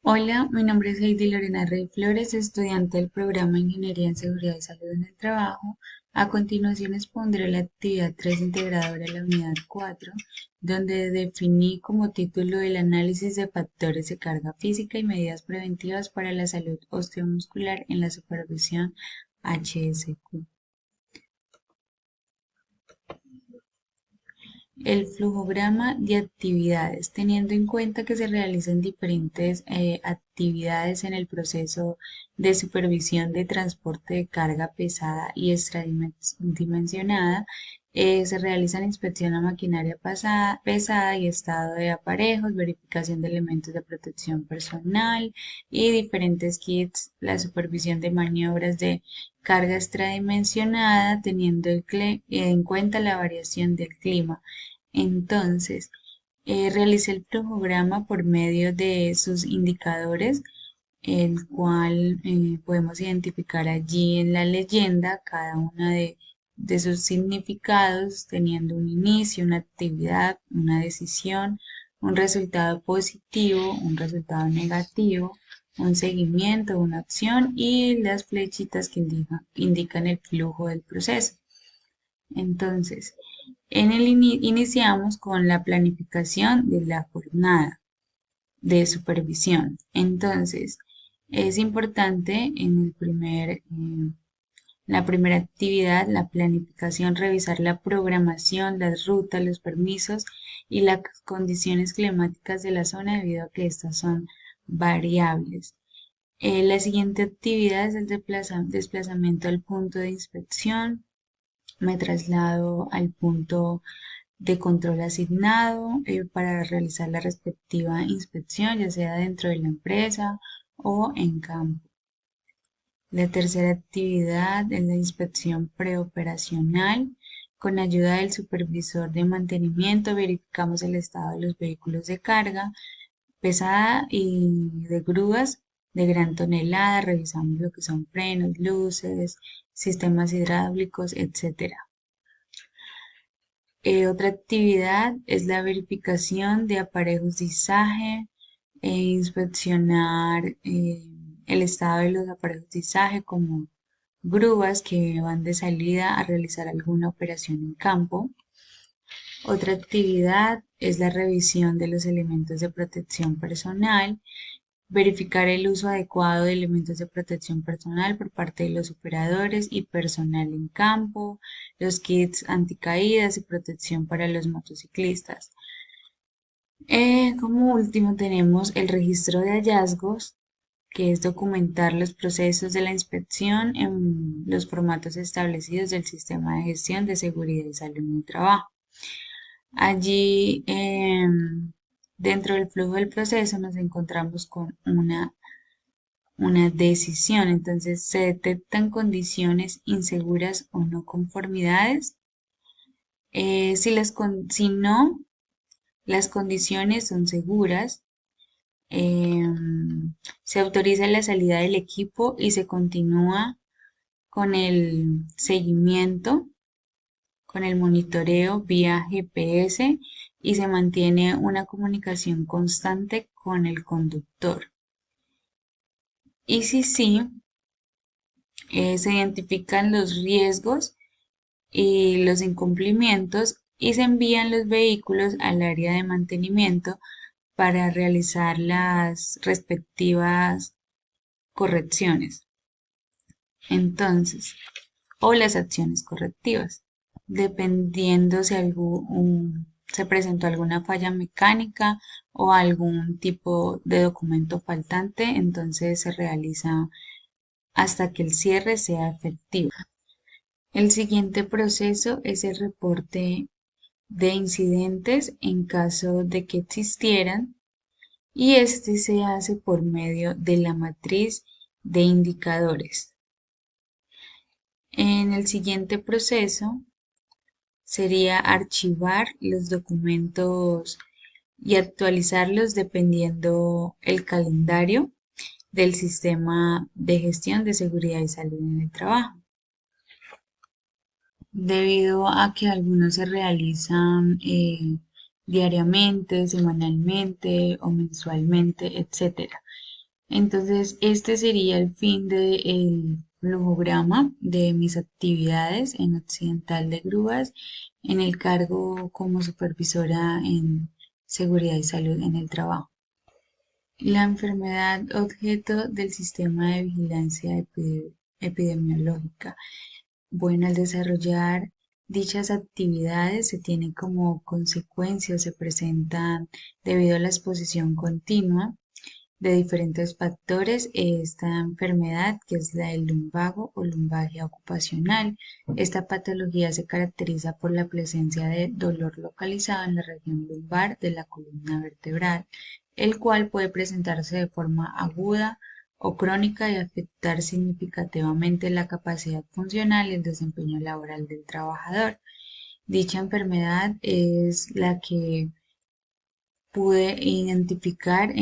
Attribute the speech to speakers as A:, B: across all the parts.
A: Hola, mi nombre es Heidi Lorena Rey Flores, estudiante del programa Ingeniería en Seguridad y Salud en el Trabajo. A continuación expondré la actividad 3 integradora de la unidad 4, donde definí como título el análisis de factores de carga física y medidas preventivas para la salud osteomuscular en la supervisión HSQ. El flujograma de actividades, teniendo en cuenta que se realizan diferentes actividades en el proceso de supervisión de transporte de carga pesada y extradimensionada, se realizan inspección a maquinaria pesada y estado de aparejos, verificación de elementos de protección personal y diferentes kits, la supervisión de maniobras de carga extradimensionada, teniendo en cuenta la variación del clima. Entonces, realicé el flujograma por medio de sus indicadores, el cual podemos identificar allí en la leyenda cada una de sus significados, teniendo un inicio, una actividad, una decisión, un resultado positivo, un resultado negativo, un seguimiento, una acción y las flechitas que indican el flujo del proceso. Entonces, iniciamos con la planificación de la jornada de supervisión. Entonces, es importante en la primera actividad, la planificación, revisar la programación, las rutas, los permisos y las condiciones climáticas de la zona debido a que estas son variables. La siguiente actividad es el desplazamiento al punto de inspección. Me traslado al punto de control asignado para realizar la respectiva inspección, ya sea dentro de la empresa o en campo. La tercera actividad es la inspección preoperacional. Con ayuda del supervisor de mantenimiento verificamos el estado de los vehículos de carga pesada y de grúas de gran tonelada. Revisamos lo que son frenos, luces, sistemas hidráulicos, etcétera. Otra actividad es la verificación de aparejos de izaje, inspeccionar el estado de los aparejos de izaje como grúas que van de salida a realizar alguna operación en campo. Otra actividad es la revisión de los elementos de protección personal, verificar el uso adecuado de elementos de protección personal por parte de los operadores y personal en campo, los kits anticaídas y protección para los motociclistas. Como último tenemos el registro de hallazgos, que es documentar los procesos de la inspección en los formatos establecidos del Sistema de Gestión de Seguridad y Salud en el Trabajo. Allí, dentro del flujo del proceso, nos encontramos con una decisión. Entonces, se detectan condiciones inseguras o no conformidades. Si no, las condiciones son seguras. Se autoriza la salida del equipo y se continúa con el seguimiento, con el monitoreo vía GPS y se mantiene una comunicación constante con el conductor. Y si sí, se identifican los riesgos y los incumplimientos y se envían los vehículos al área de mantenimiento para realizar las respectivas correcciones. Entonces, o las acciones correctivas, dependiendo si se presentó alguna falla mecánica o algún tipo de documento faltante, entonces se realiza hasta que el cierre sea efectivo. El siguiente proceso es el reporte de incidentes en caso de que existieran y este se hace por medio de la matriz de indicadores. En el siguiente proceso sería archivar los documentos y actualizarlos dependiendo el calendario del sistema de gestión de seguridad y salud en el trabajo. Debido a que algunos se realizan diariamente, semanalmente o mensualmente, etcétera. Entonces, este sería el fin del flujograma de mis actividades en Occidental de Grúas en el cargo como supervisora en seguridad y salud en el trabajo. La enfermedad objeto del sistema de vigilancia epidemiológica. Bueno, al desarrollar dichas actividades se tiene como consecuencia, se presentan debido a la exposición continua de diferentes factores esta enfermedad, que es la del lumbago o lumbalgia ocupacional. Esta patología se caracteriza por la presencia de dolor localizado en la región lumbar de la columna vertebral, el cual puede presentarse de forma aguda o crónica y afectar significativamente la capacidad funcional y el desempeño laboral del trabajador. Dicha enfermedad es la que pude identificar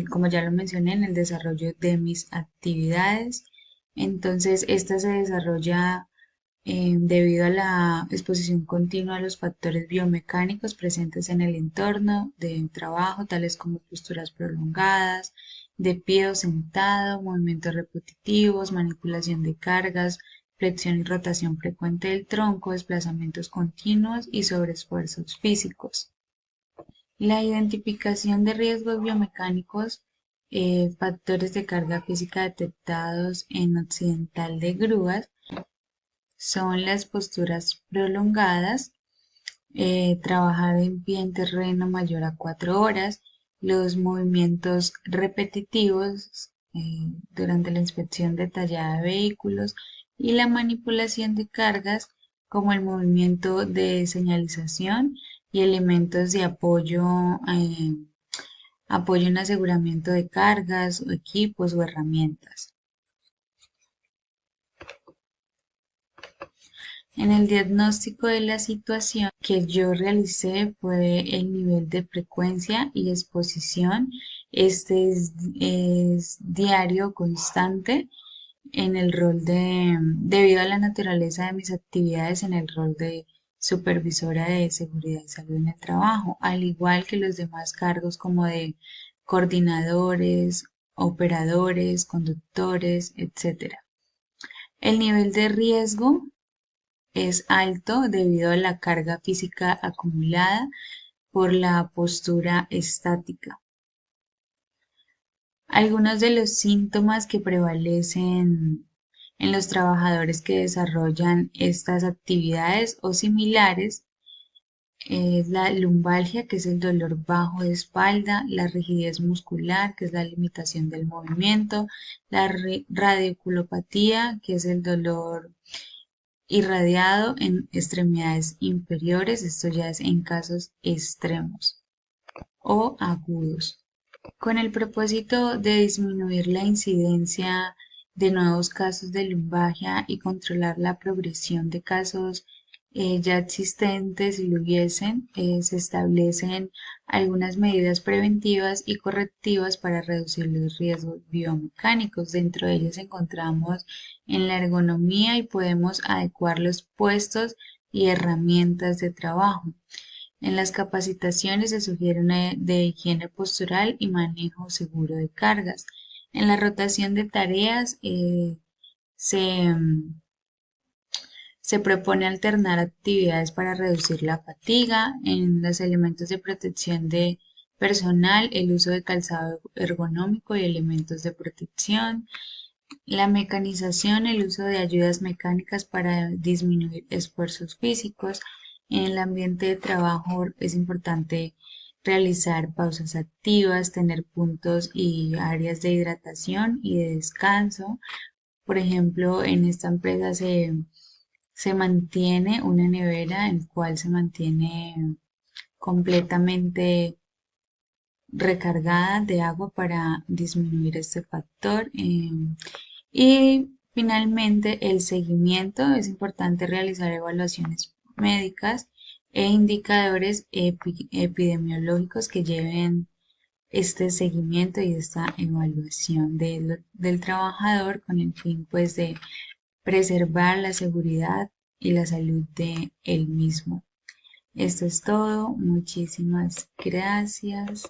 A: como ya lo mencioné, en el desarrollo de mis actividades. Entonces, esta se desarrolla debido a la exposición continua a los factores biomecánicos presentes en el entorno de trabajo, tales como posturas prolongadas, de pie o sentado, movimientos repetitivos, manipulación de cargas, flexión y rotación frecuente del tronco, desplazamientos continuos y sobreesfuerzos físicos. La identificación de riesgos biomecánicos, factores de carga física detectados en Occidental de Grúas son las posturas prolongadas, trabajar en pie en terreno mayor a 4 horas, los movimientos repetitivos durante la inspección detallada de vehículos y la manipulación de cargas como el movimiento de señalización y elementos de apoyo en aseguramiento de cargas o equipos o herramientas. En el diagnóstico de la situación que yo realicé fue el nivel de frecuencia y exposición. Es diario, constante, en el rol debido a la naturaleza de mis actividades en el rol de supervisora de seguridad y salud en el trabajo, al igual que los demás cargos como de coordinadores, operadores, conductores, etcétera. El nivel de riesgo es alto debido a la carga física acumulada por la postura estática. Algunos de los síntomas que prevalecen en los trabajadores que desarrollan estas actividades o similares es la lumbalgia, que es el dolor bajo de espalda, la rigidez muscular, que es la limitación del movimiento, la radiculopatía, que es el dolor irradiado en extremidades inferiores, esto ya es en casos extremos o agudos. Con el propósito de disminuir la incidencia de nuevos casos de lumbalgia y controlar la progresión de casos ya existentes, si lo hubiesen, se establecen algunas medidas preventivas y correctivas para reducir los riesgos biomecánicos. Dentro de ellas encontramos en la ergonomía y podemos adecuar los puestos y herramientas de trabajo. En las capacitaciones se sugiere una de higiene postural y manejo seguro de cargas. En la rotación de tareas se, se propone alternar actividades para reducir la fatiga. En los elementos de protección de personal, el uso de calzado ergonómico y elementos de protección. La mecanización, el uso de ayudas mecánicas para disminuir esfuerzos físicos. En el ambiente de trabajo es importante realizar pausas activas, tener puntos y áreas de hidratación y de descanso. Por ejemplo, en esta empresa se mantiene una nevera en la cual se mantiene completamente recargada de agua para disminuir este factor. Y finalmente, el seguimiento. Es importante realizar evaluaciones médicas e indicadores epidemiológicos que lleven este seguimiento y esta evaluación del trabajador con el fin pues de preservar la seguridad y la salud de él mismo. Esto es todo. Muchísimas gracias.